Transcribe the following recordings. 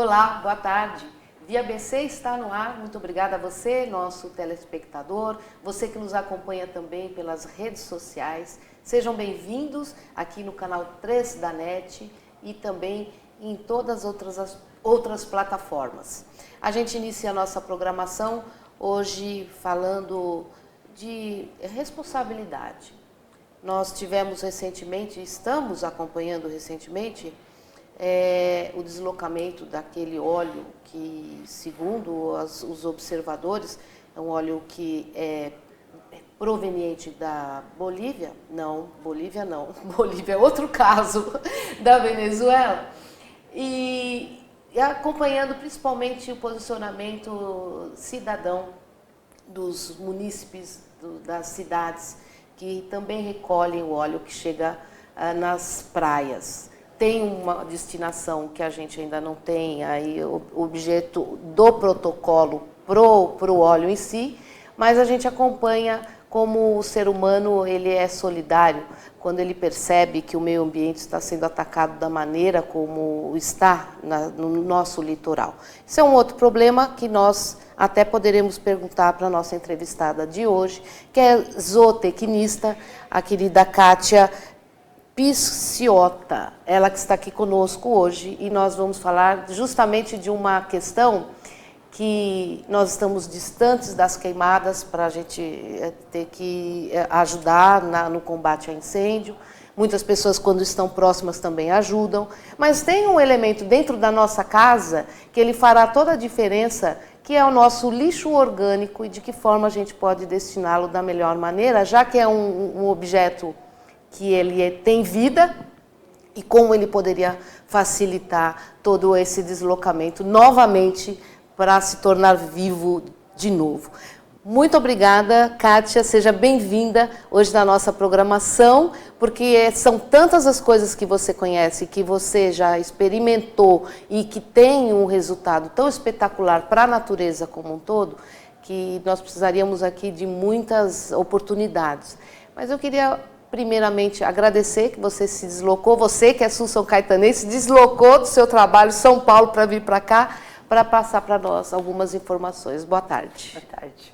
Olá, boa tarde. Via BC está no ar. Muito obrigada a você, nosso telespectador, você que nos acompanha também pelas redes sociais. Sejam bem-vindos aqui no canal 3 da NET e também em todas as outras plataformas. A gente inicia a nossa programação hoje falando de responsabilidade. Nós tivemos recentemente, estamos acompanhando recentemente, o deslocamento daquele óleo que, segundo os observadores, é um óleo que é proveniente da Bolívia. Não, Bolívia não. Bolívia é outro caso, da Venezuela. E acompanhando principalmente o posicionamento cidadão dos munícipes, das cidades, que também recolhem o óleo que chega nas praias. Tem uma destinação que a gente ainda não tem, aí o objeto do protocolo pro óleo em si, mas a gente acompanha como o ser humano ele é solidário quando ele percebe que o meio ambiente está sendo atacado da maneira como está no nosso litoral. Isso é um outro problema que nós até poderemos perguntar para a nossa entrevistada de hoje, que é zootecnista, a querida Kátia Pisciota, ela que está aqui conosco hoje, e nós vamos falar justamente de uma questão que nós estamos distantes das queimadas para a gente ter que ajudar no combate a incêndio. Muitas pessoas, quando estão próximas, também ajudam, mas tem um elemento dentro da nossa casa que ele fará toda a diferença, que é o nosso lixo orgânico e de que forma a gente pode destiná-lo da melhor maneira, já que é um objeto que ele tem vida e como ele poderia facilitar todo esse deslocamento novamente para se tornar vivo de novo. Muito obrigada, Kátia, seja bem-vinda hoje na nossa programação, porque são tantas as coisas que você conhece, que você já experimentou e que tem um resultado tão espetacular para a natureza como um todo, que nós precisaríamos aqui de muitas oportunidades. Mas eu queria primeiramente agradecer que você se deslocou, você que é sul-são caetanense, se deslocou do seu trabalho em São Paulo para vir para cá, para passar para nós algumas informações. Boa tarde.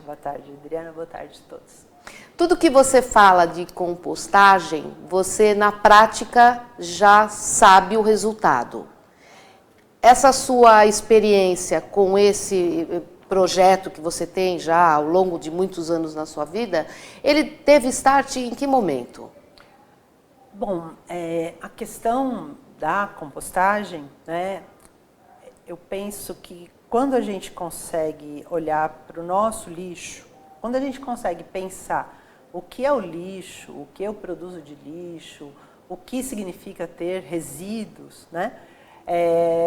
Boa tarde, Adriana, boa tarde a todos. Tudo que você fala de compostagem, você na prática já sabe o resultado. Essa sua experiência com esse projeto que você tem já ao longo de muitos anos na sua vida, ele teve start em que momento? Bom, a questão da compostagem, né, eu penso que quando a gente consegue olhar para o nosso lixo, quando a gente consegue pensar o que é o lixo, o que eu produzo de lixo, o que significa ter resíduos, né,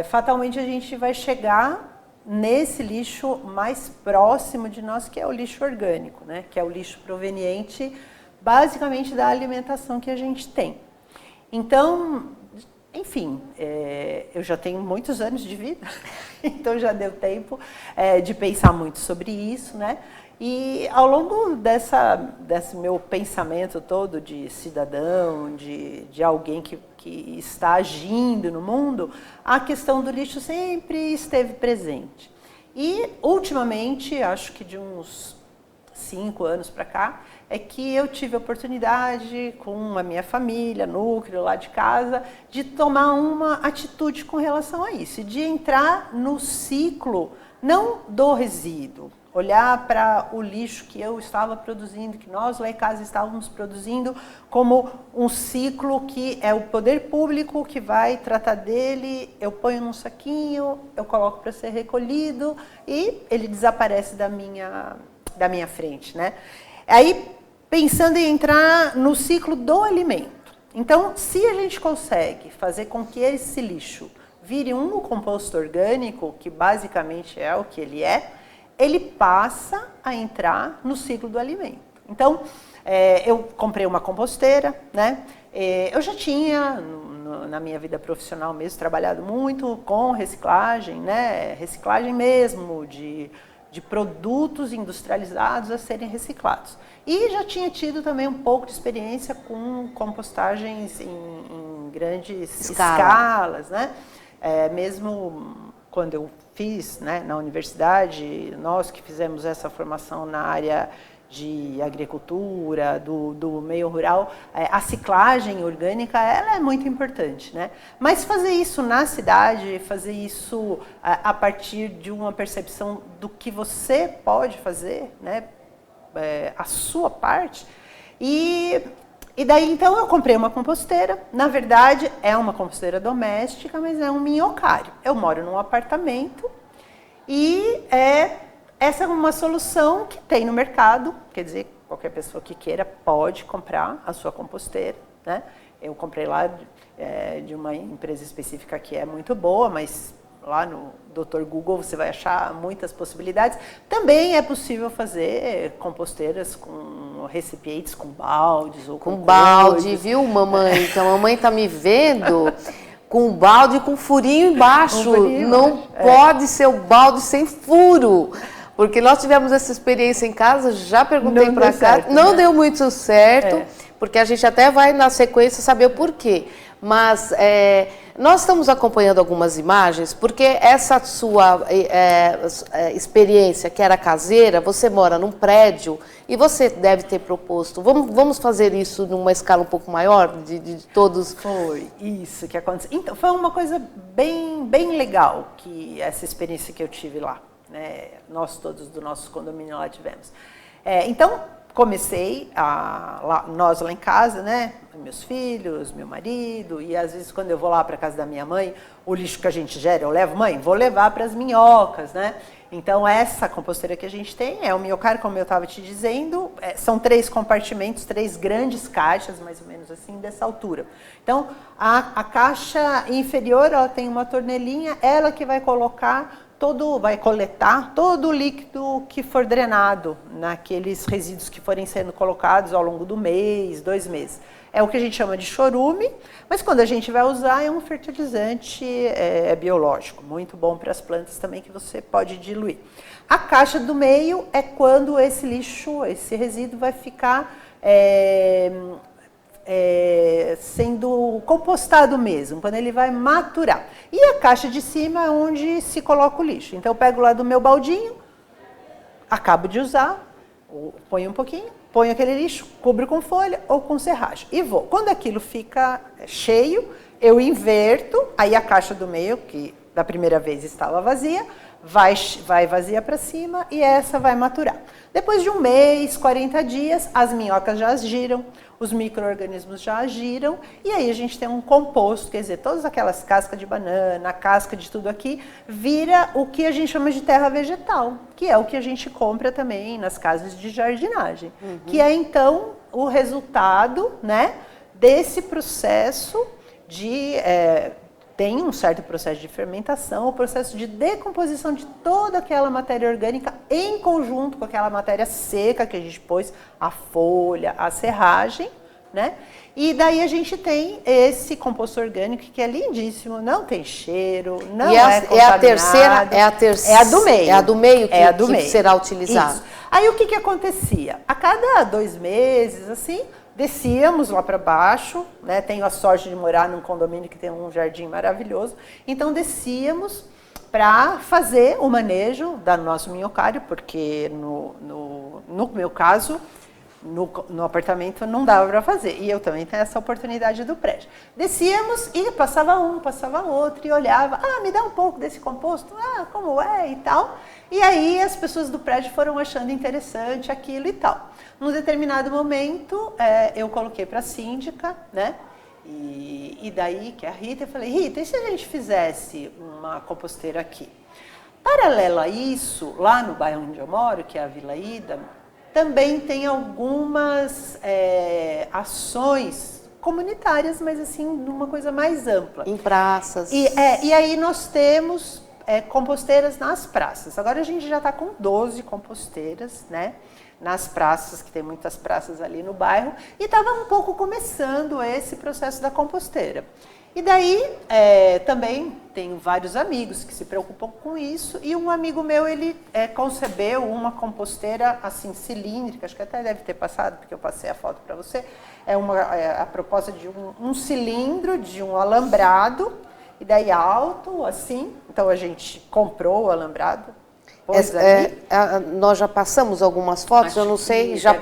fatalmente a gente vai chegar nesse lixo mais próximo de nós, que é o lixo orgânico, né? Que é o lixo proveniente basicamente da alimentação que a gente tem. Então, enfim, eu já tenho muitos anos de vida, então já deu tempo de pensar muito sobre isso, né? E ao longo desse meu pensamento todo de cidadão, de alguém que está agindo no mundo, a questão do lixo sempre esteve presente. E, ultimamente, acho que de uns 5 anos para cá, é que eu tive a oportunidade, com a minha família, núcleo lá de casa, de tomar uma atitude com relação a isso, de entrar no ciclo, não do resíduo, olhar para o lixo que eu estava produzindo, que nós lá em casa estávamos produzindo, como um ciclo que é o poder público que vai tratar dele, eu ponho num saquinho, eu coloco para ser recolhido e ele desaparece da minha frente, né? Aí, pensando em entrar no ciclo do alimento. Então, se a gente consegue fazer com que esse lixo vire um composto orgânico, que basicamente é o que ele passa a entrar no ciclo do alimento. Então, eu comprei uma composteira, né? Eu já tinha, na minha vida profissional mesmo, trabalhado muito com reciclagem, né? Reciclagem mesmo, de produtos industrializados a serem reciclados. E já tinha tido também um pouco de experiência com compostagens em grandes escalas, né? Mesmo quando eu fiz, né, na universidade, nós que fizemos essa formação na área de agricultura, do meio rural, a ciclagem orgânica ela é muito importante, né? Mas fazer isso na cidade, fazer isso a partir de uma percepção do que você pode fazer, né? A sua parte. E daí então eu comprei uma composteira. Na verdade é uma composteira doméstica, mas é um minhocário. Eu moro num apartamento e essa é uma solução que tem no mercado, quer dizer, qualquer pessoa que queira pode comprar a sua composteira, né? Eu comprei lá de uma empresa específica que é muito boa, mas lá no Dr. Google você vai achar muitas possibilidades. Também é possível fazer composteiras com recipientes, com baldes ou com balde, coisas. Viu, mamãe? Que a mamãe tá me vendo com um balde com furinho embaixo. Não pode ser o balde sem furo. Porque nós tivemos essa experiência em casa, já perguntei para cá, certo, não deu muito certo, porque a gente até vai na sequência saber o porquê. Mas nós estamos acompanhando algumas imagens, porque essa sua experiência, que era caseira, você mora num prédio e você deve ter proposto, vamos fazer isso numa escala um pouco maior, de todos? Foi isso que aconteceu. Então, foi uma coisa bem legal, que essa experiência que eu tive lá. Né, nós todos do nosso condomínio lá tivemos. Então, comecei, nós lá em casa, né, meus filhos, meu marido, e às vezes quando eu vou lá para a casa da minha mãe, o lixo que a gente gera, eu levo, mãe, vou levar para as minhocas, né? Então, essa composteira que a gente tem é o minhocário, como eu estava te dizendo, são 3 compartimentos, 3 grandes caixas, mais ou menos assim, dessa altura. Então, a caixa inferior, ela tem uma torneirinha, ela que vai colocar vai coletar todo o líquido que for drenado naqueles resíduos que forem sendo colocados ao longo do mês, 2 meses. É o que a gente chama de chorume, mas quando a gente vai usar é um fertilizante biológico, muito bom para as plantas também, que você pode diluir. A caixa do meio é quando esse lixo, esse resíduo vai ficar sendo compostado mesmo, quando ele vai maturar. E a caixa de cima é onde se coloca o lixo. Então eu pego lá do meu baldinho, acabo de usar, ponho um pouquinho, ponho aquele lixo, cubro com folha ou com serragem e vou. Quando aquilo fica cheio, eu inverto, aí a caixa do meio, que da primeira vez estava vazia, vai vazia para cima e essa vai maturar. Depois de 1 mês, 40 dias, as minhocas já giram, os micro-organismos já agiram e aí a gente tem um composto, quer dizer, todas aquelas cascas de banana, casca de tudo aqui, vira o que a gente chama de terra vegetal, que é o que a gente compra também nas casas de jardinagem, que é então o resultado, né, desse processo de... tem um certo processo de fermentação, o processo de decomposição de toda aquela matéria orgânica em conjunto com aquela matéria seca que a gente pôs, a folha, a serragem, né? E daí a gente tem esse composto orgânico que é lindíssimo, não tem cheiro, não é contaminado. É a terceira. É a do meio. É a do meio que será utilizado. Isso. Aí o que acontecia? A cada 2 meses, assim, descíamos lá para baixo, né? Tenho a sorte de morar num condomínio que tem um jardim maravilhoso. Então descíamos para fazer o manejo do nosso minhocário, porque no meu caso, no apartamento não dava para fazer. E eu também tenho essa oportunidade do prédio. Descíamos e passava outro e olhava, me dá um pouco desse composto, como é e tal. E aí as pessoas do prédio foram achando interessante aquilo e tal. Num determinado momento, eu coloquei para a síndica, né? E daí, que é a Rita, eu falei, Rita, e se a gente fizesse uma composteira aqui? Paralelo a isso, lá no bairro onde eu moro, que é a Vila Ida, também tem algumas ações comunitárias, mas assim, numa coisa mais ampla. Em praças. E aí nós temos composteiras nas praças. Agora a gente já está com 12 composteiras, né? Nas praças, que tem muitas praças ali no bairro, e estava um pouco começando esse processo da composteira. E daí, também tenho vários amigos que se preocupam com isso, e um amigo meu, ele concebeu uma composteira assim, cilíndrica, acho que até deve ter passado, porque eu passei a foto para você, a proposta de um cilindro, de um alambrado, e daí alto, assim. Então a gente comprou o alambrado. Nós já passamos algumas fotos, eu não sei, já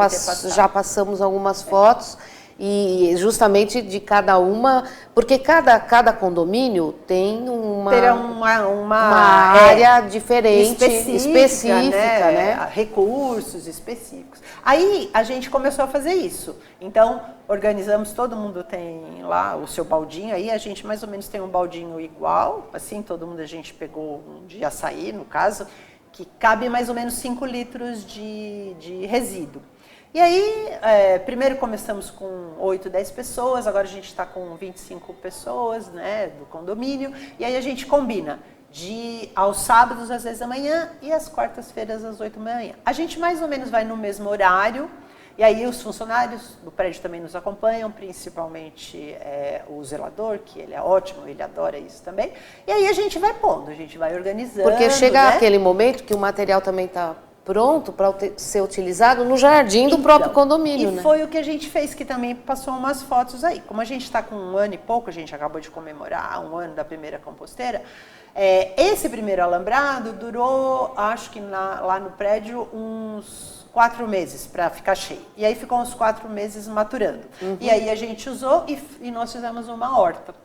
passamos algumas fotos. E justamente de cada uma, porque cada condomínio tem uma área diferente, específica, né? Recursos específicos. Aí a gente começou a fazer isso. Então, organizamos, todo mundo tem lá o seu baldinho, aí a gente mais ou menos tem um baldinho igual, assim, todo mundo, a gente pegou um de açaí, no caso, que cabe mais ou menos 5 litros de resíduo. E aí, primeiro começamos com 8, 10 pessoas, agora a gente está com 25 pessoas, né, do condomínio, e aí a gente combina aos sábados às 10 da manhã e às quartas-feiras às 8 da manhã. A gente mais ou menos vai no mesmo horário, e aí os funcionários do prédio também nos acompanham, principalmente o zelador, que ele é ótimo, ele adora isso também, e aí a gente vai pondo, a gente vai organizando. Porque chega aquele momento que o material também está pronto para ser utilizado no jardim do próprio condomínio, né? E foi o que a gente fez, que também passou umas fotos aí. Como a gente está com 1 ano e pouco, a gente acabou de comemorar 1 ano da primeira composteira, esse primeiro alambrado durou, acho que lá no prédio, uns 4 meses para ficar cheio. E aí ficou uns 4 meses maturando. Uhum. E aí a gente usou e nós fizemos uma horta.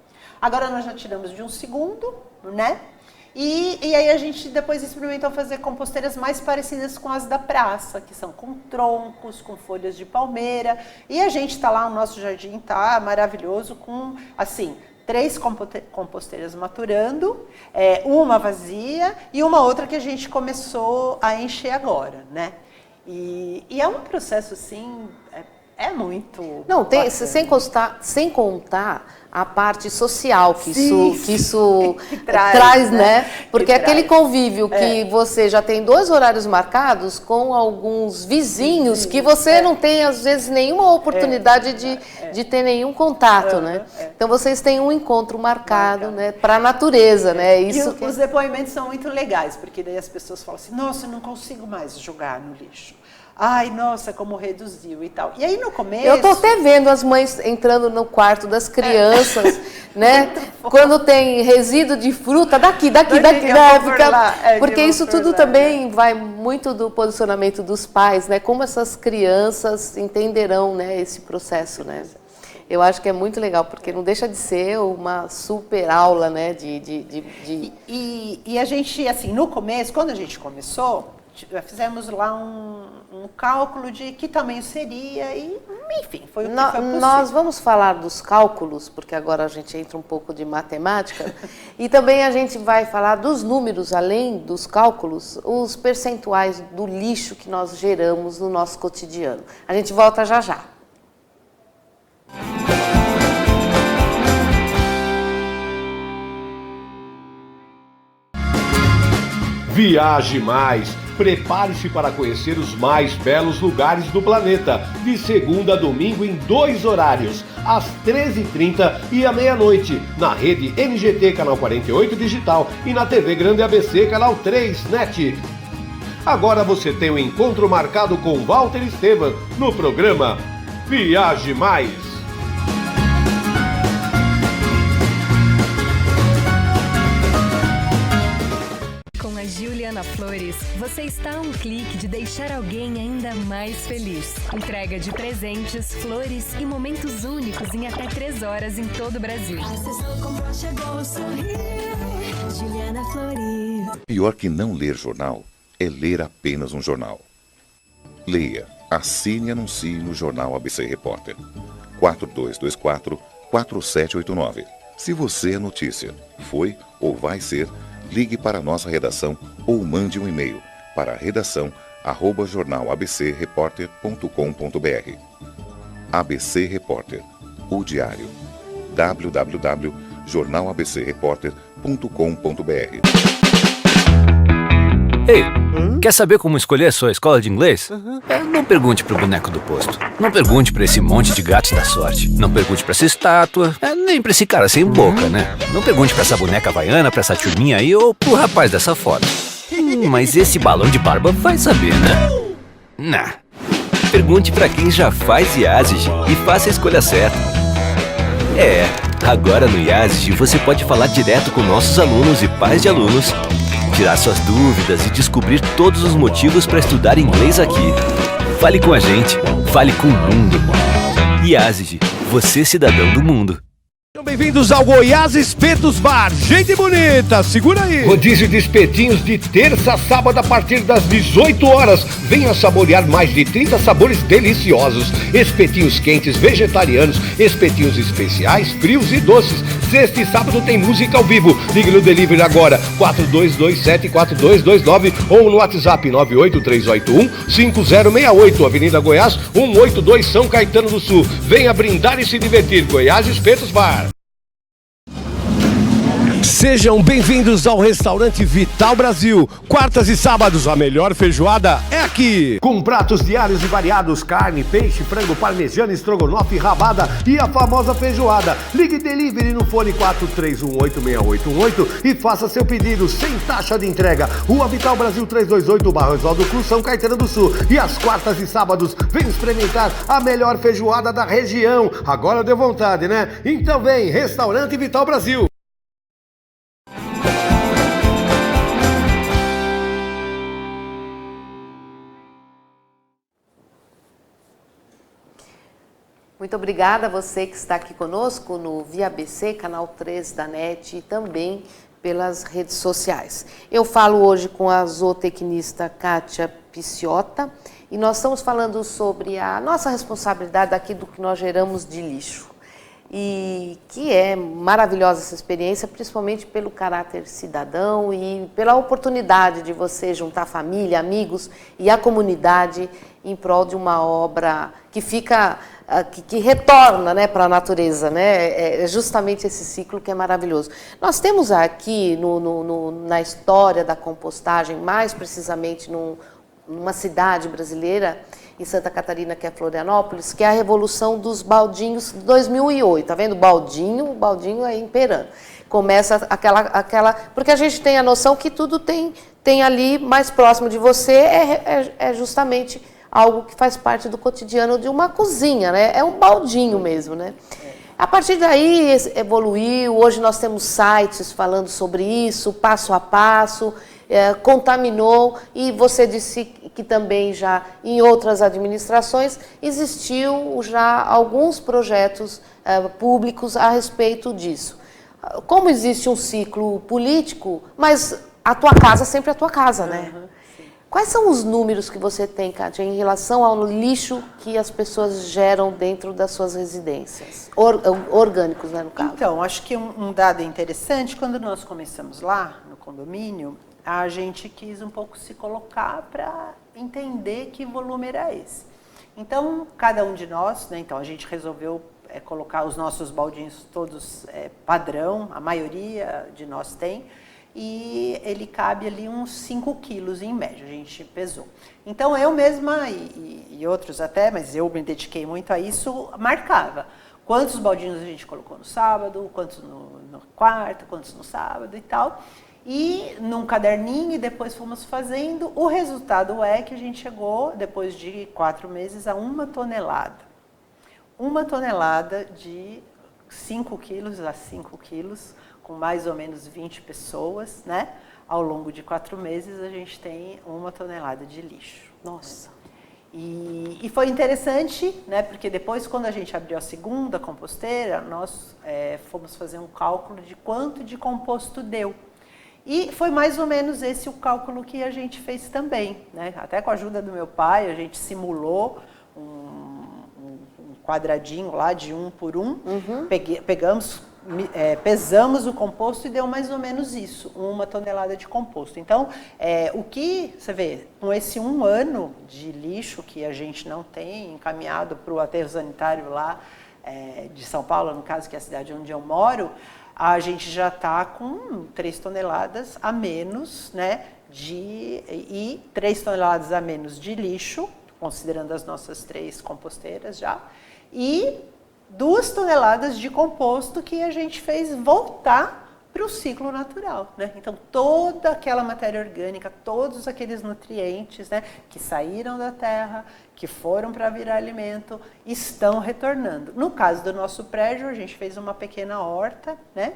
Agora nós já tiramos de um segundo, né? E aí a gente depois experimentou fazer composteiras mais parecidas com as da praça, que são com troncos, com folhas de palmeira. E a gente está lá, o nosso jardim está maravilhoso, com, assim, 3 composteiras maturando, uma vazia e uma outra que a gente começou a encher agora, né? E é um processo, assim, muito... Não, sem contar a parte social que isso traz, né? Porque aquele convívio que você já tem 2 horários marcados com alguns vizinhos que você não tem, às vezes, nenhuma oportunidade de ter nenhum contato, né? Então, vocês têm um encontro marcado, né? Para a natureza, né? Isso os depoimentos são muito legais, porque daí as pessoas falam assim, nossa, eu não consigo mais jogar no lixo. Ai, nossa, como reduziu e tal. E aí no começo... Eu tô até vendo as mães entrando no quarto das crianças, né? Quando tem resíduo de fruta, daqui, né? Porque isso tudo também vai muito do posicionamento dos pais, né? Como essas crianças entenderão, né, esse processo, né? Eu acho que é muito legal, porque não deixa de ser uma super aula, né? E a gente, assim, no começo, quando a gente começou, fizemos lá um cálculo de que tamanho seria e, enfim, foi o que foi possível. Nós vamos falar dos cálculos, porque agora a gente entra um pouco de matemática, e também a gente vai falar dos números, além dos cálculos, os percentuais do lixo que nós geramos no nosso cotidiano. A gente volta já já. Viaje Mais! Prepare-se para conhecer os mais belos lugares do planeta, de segunda a domingo em 2 horários, às 13h30 e à meia-noite, na rede NGT Canal 48 Digital e na TV Grande ABC Canal 3 NET. Agora você tem um encontro marcado com Walter Esteban no programa Viaje Mais! Juliana Flores, você está a um clique de deixar alguém ainda mais feliz. Entrega de presentes, flores e momentos únicos em até 3 horas em todo o Brasil. Juliana Flores. Pior que não ler jornal é ler apenas um jornal. Leia, assine e anuncie no Jornal ABC Repórter. 4224-4789. Se você é notícia, foi ou vai ser, ligue para a nossa redação ou mande um e-mail para redação@jornalabcreporter.com.br. ABC Repórter, o diário. www.jornalabcreporter.com.br. Ei, quer saber como escolher a sua escola de inglês? Não pergunte pro boneco do posto. Não pergunte pra esse monte de gatos da sorte. Não pergunte pra essa estátua. Nem pra esse cara sem boca, né? Não pergunte pra essa boneca havaiana, pra essa turminha aí ou pro rapaz dessa foto. Mas esse balão de barba vai saber, né? Nah. Pergunte pra quem já faz IASIG e faça a escolha certa. Agora no IASG você pode falar direto com nossos alunos e pais de alunos, tirar suas dúvidas e descobrir todos os motivos para estudar inglês aqui. Fale com a gente, fale com o mundo. IASG, você cidadão do mundo. Sejam bem-vindos ao Goiás Espetos Bar. Gente bonita, segura aí. Rodízio de espetinhos de terça a sábado a partir das 18 horas. Venha saborear mais de 30 sabores deliciosos. Espetinhos quentes, vegetarianos, espetinhos especiais, frios e doces. Sexta e sábado tem música ao vivo. Ligue no delivery agora, 4227-4229 ou no WhatsApp 98381-5068, Avenida Goiás, 182, São Caetano do Sul. Venha brindar e se divertir. Goiás Espetos Bar. Sejam bem-vindos ao restaurante Vital Brasil. Quartas e sábados, a melhor feijoada é aqui. Com pratos diários e variados, carne, peixe, frango, parmegiana, estrogonofe, rabada e a famosa feijoada. Ligue delivery no fone 43186818 e faça seu pedido sem taxa de entrega. Rua Vital Brasil 328, Barra Oswaldo Cruz, São Caetano do Sul. E às quartas e sábados, vem experimentar a melhor feijoada da região. Agora deu vontade, né? Então vem, restaurante Vital Brasil. Muito obrigada a você que está aqui conosco no Via ABC, canal 3 da NET e também pelas redes sociais. Eu falo hoje com a zootecnista Kátia Picciota e nós estamos falando sobre a nossa responsabilidade aqui do que nós geramos de lixo. E que é maravilhosa essa experiência, principalmente pelo caráter cidadão e pela oportunidade de você juntar família, amigos e a comunidade em prol de uma obra que fica, que retorna, né, para a natureza, né? É justamente esse ciclo que é maravilhoso. Nós temos aqui na história da compostagem, mais precisamente numa cidade brasileira, em Santa Catarina, que é Florianópolis, que é a revolução dos baldinhos de 2008. Tá vendo? O baldinho é imperando. Começa aquela... Porque a gente tem a noção que tudo tem ali mais próximo de você, é justamente algo que faz parte do cotidiano de uma cozinha, né? É um baldinho mesmo, né? A partir daí evoluiu, hoje nós temos sites falando sobre isso, passo a passo, contaminou, e você disse que também já em outras administrações existiu já alguns projetos públicos a respeito disso. Como existe um ciclo político, mas a tua casa sempre é a tua casa, né? Uhum. Quais são os números que você tem, Kátia, em relação ao lixo que as pessoas geram dentro das suas residências? Orgânicos, né, no caso. Então, acho que um dado interessante, quando nós começamos lá no condomínio, a gente quis um pouco se colocar para entender que volume era esse. Então, cada um de nós, né, então a gente resolveu colocar os nossos baldinhos todos padrão, a maioria de nós tem, e ele cabe ali uns 5 quilos em média, a gente pesou. Então eu mesma e outros até, mas eu me dediquei muito a isso, marcava quantos baldinhos a gente colocou no sábado, quantos no quarta, quantos no sábado e tal, e num caderninho, e depois fomos fazendo. O resultado é que a gente chegou, depois de 4 meses, a 1 tonelada. 1 tonelada de 5 quilos a 5 quilos, com mais ou menos 20 pessoas, né? Ao longo de 4 meses a gente tem 1 tonelada de lixo. Nossa! E foi interessante, né? Porque depois, quando a gente abriu a segunda composteira, nós fomos fazer um cálculo de quanto de composto deu. E foi mais ou menos esse o cálculo que a gente fez também, né? Até com a ajuda do meu pai, a gente simulou um quadradinho lá de 1 por 1, uhum. Pesamos o composto e deu mais ou menos isso, 1 tonelada de composto. Então, o que você vê, com esse 1 ano de lixo que a gente não tem encaminhado para o aterro sanitário lá de São Paulo, no caso, que é a cidade onde eu moro, a gente já está com 3 toneladas a menos, né, e 3 toneladas a menos de lixo, considerando as nossas 3 composteiras já, e 2 toneladas de composto que a gente fez voltar para o ciclo natural, né? Então, toda aquela matéria orgânica, todos aqueles nutrientes, né, que saíram da terra, que foram para virar alimento, estão retornando. No caso do nosso prédio, a gente fez uma pequena horta, né,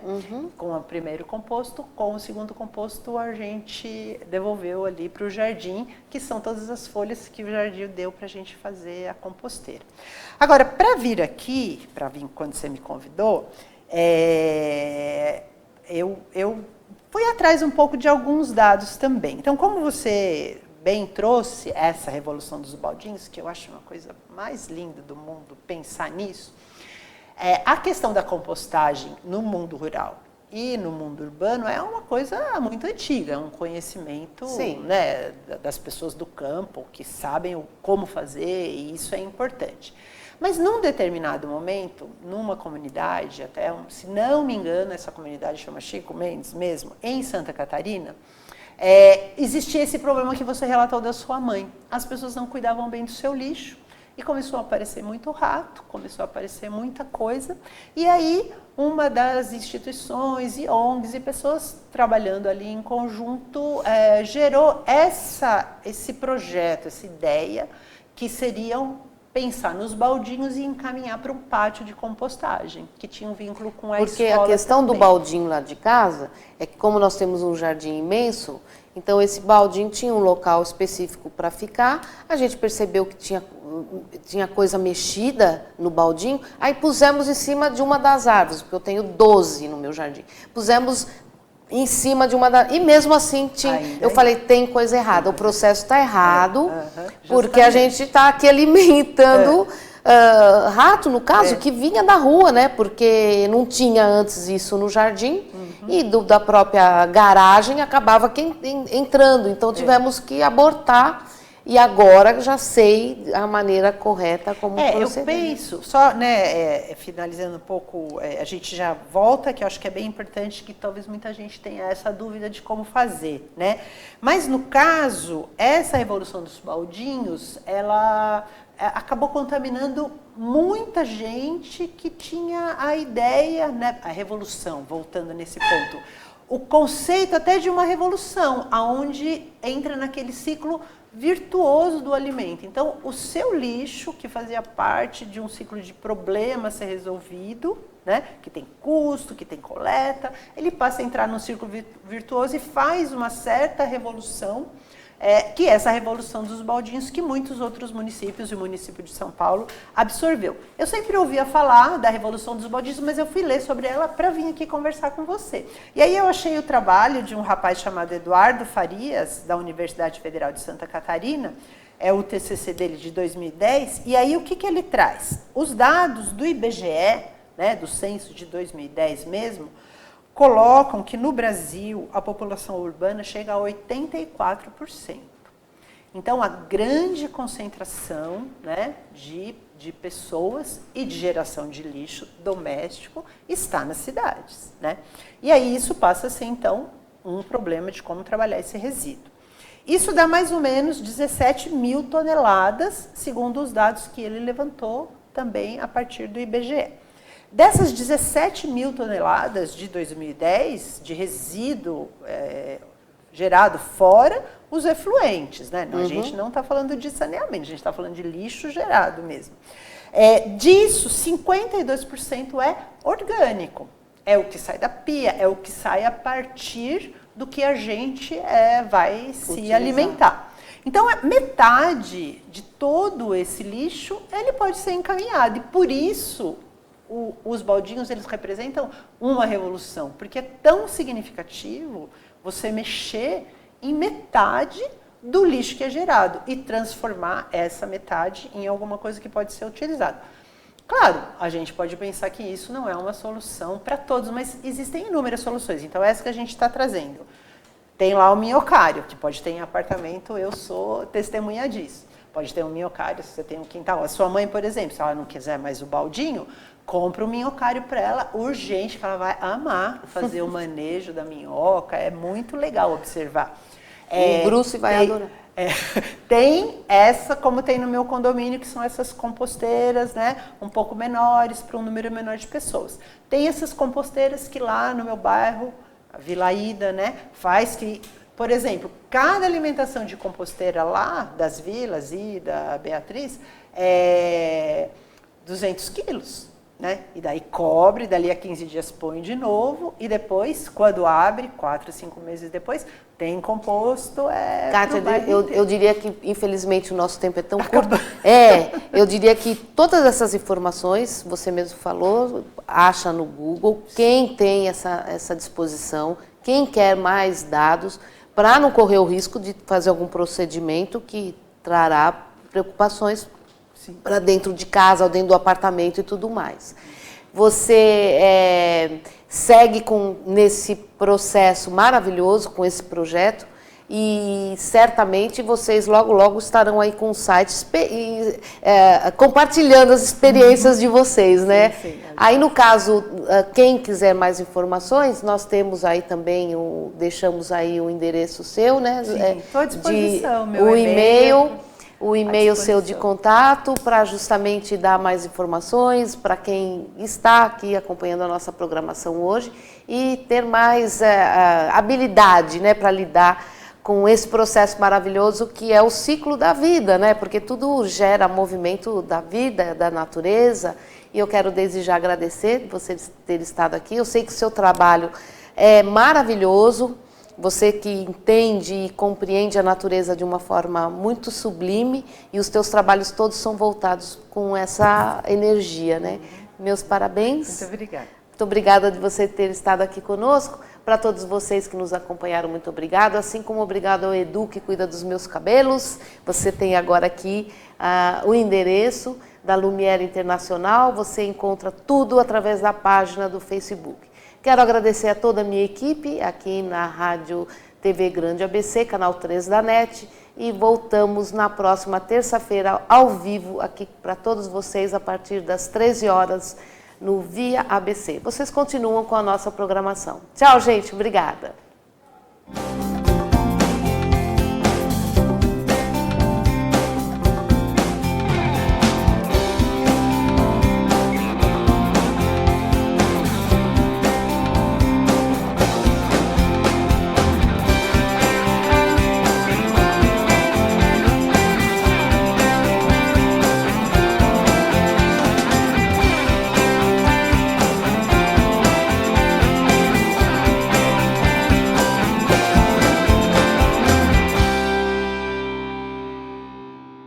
com o primeiro composto, com o segundo composto a gente devolveu ali para o jardim, que são todas as folhas que o jardim deu para a gente fazer a composteira. Agora, para vir aqui, para vir quando você me convidou, eu fui atrás um pouco de alguns dados também. Então, como você bem trouxe essa revolução dos baldinhos, que eu acho uma coisa mais linda do mundo, pensar nisso, a questão da compostagem no mundo rural e no mundo urbano é uma coisa muito antiga, é um conhecimento, né, das pessoas do campo que sabem como fazer, e isso é importante. Mas num determinado momento, numa comunidade, até, se não me engano, essa comunidade chama Chico Mendes mesmo, em Santa Catarina, existia esse problema que você relatou da sua mãe. As pessoas não cuidavam bem do seu lixo e começou a aparecer muito rato, começou a aparecer muita coisa. E aí, uma das instituições e ONGs e pessoas trabalhando ali em conjunto gerou esse projeto, essa ideia, que seriam pensar nos baldinhos e encaminhar para um pátio de compostagem, que tinha um vínculo com a escola. Porque a questão também do baldinho lá de casa é que, como nós temos um jardim imenso, então esse baldinho tinha um local específico para ficar, a gente percebeu que tinha coisa mexida no baldinho, aí pusemos em cima de uma das árvores, porque eu tenho 12 no meu jardim, pusemos em cima de uma das... E mesmo assim, eu falei, tem coisa errada, o processo está errado, porque a gente está aqui alimentando rato, no caso, que vinha da rua, né? Porque não tinha antes isso no jardim, e da própria garagem acabava entrando, então tivemos que abortar. E agora já sei a maneira correta como proceder. Eu penso, só, né, finalizando um pouco, a gente já volta, que eu acho que é bem importante, que talvez muita gente tenha essa dúvida de como fazer, né? Mas no caso, essa revolução dos baldinhos, ela acabou contaminando muita gente que tinha a ideia, né, a revolução, voltando nesse ponto, o conceito até de uma revolução, aonde entra naquele ciclo virtuoso do alimento. Então, o seu lixo, que fazia parte de um ciclo de problema a ser resolvido, né, que tem custo, que tem coleta, ele passa a entrar num ciclo virtuoso e faz uma certa revolução, que é essa revolução dos baldinhos que muitos outros municípios, e o município de São Paulo, absorveu. Eu sempre ouvia falar da revolução dos baldinhos, mas eu fui ler sobre ela para vir aqui conversar com você. E aí eu achei o trabalho de um rapaz chamado Eduardo Farias, da Universidade Federal de Santa Catarina, é o TCC dele de 2010, e aí o que ele traz? Os dados do IBGE, né, do censo de 2010 mesmo, colocam que no Brasil a população urbana chega a 84%. Então, a grande concentração, né, de pessoas e de geração de lixo doméstico está nas cidades, né? E aí isso passa a ser, então, um problema de como trabalhar esse resíduo. Isso dá mais ou menos 17 mil toneladas, segundo os dados que ele levantou também a partir do IBGE. Dessas 17 mil toneladas de 2010, de resíduo gerado fora os efluentes, né? A gente não está falando de saneamento, a gente está falando de lixo gerado mesmo. Disso, 52% é orgânico. É o que sai da pia, é o que sai a partir do que a gente vai se alimentar. Então, metade de todo esse lixo, ele pode ser encaminhado. E por isso, os baldinhos, eles representam uma revolução. Porque é tão significativo você mexer em metade do lixo que é gerado e transformar essa metade em alguma coisa que pode ser utilizada. Claro, a gente pode pensar que isso não é uma solução para todos, mas existem inúmeras soluções. Então, essa que a gente está trazendo. Tem lá o minhocário, que pode ter em apartamento, eu sou testemunha disso. Pode ter um minhocário, se você tem um quintal. A sua mãe, por exemplo, se ela não quiser mais o baldinho, compra um minhocário para ela, urgente, que ela vai amar fazer o manejo da minhoca. É muito legal observar. O Bruce vai adorar. Tem essa, como tem no meu condomínio, que são essas composteiras, né, um pouco menores, para um número menor de pessoas. Tem essas composteiras que lá no meu bairro a Vilaída, né, faz que, por exemplo, cada alimentação de composteira lá das vilas e da Beatriz é 200 quilos. Né? E daí cobre, dali a 15 dias põe de novo e depois, quando abre, 4, 5 meses depois, tem composto. Kátia, eu diria que infelizmente o nosso tempo é tão curto. Eu diria que todas essas informações, você mesmo falou, acha no Google, quem tem essa disposição, quem quer mais dados, para não correr o risco de fazer algum procedimento que trará preocupações para dentro de casa, ou dentro do apartamento e tudo mais. Você segue nesse processo maravilhoso, com esse projeto, e certamente vocês logo, logo estarão aí com o site compartilhando as experiências de vocês, né? Sim. Aí, no caso, quem quiser mais informações, nós temos aí também, deixamos aí o endereço seu, né? Sim, estou à disposição, meu o e-mail. O e-mail seu de contato para justamente dar mais informações para quem está aqui acompanhando a nossa programação hoje e ter mais habilidade, né, para lidar com esse processo maravilhoso que é o ciclo da vida, né, porque tudo gera movimento da vida, da natureza, e eu quero desde já agradecer você ter estado aqui. Eu sei que o seu trabalho é maravilhoso. Você que entende e compreende a natureza de uma forma muito sublime, e os teus trabalhos todos são voltados com essa energia, né? Meus parabéns. Muito obrigada. Muito obrigada de você ter estado aqui conosco. Para todos vocês que nos acompanharam, muito obrigado. Assim como obrigado ao Edu, que cuida dos meus cabelos. Você tem agora aqui o endereço da Lumière Internacional. Você encontra tudo através da página do Facebook. Quero agradecer a toda a minha equipe aqui na Rádio TV Grande ABC, canal 3 da NET, e voltamos na próxima terça-feira ao vivo aqui para todos vocês a partir das 13 horas no Via ABC. Vocês continuam com a nossa programação. Tchau, gente. Obrigada.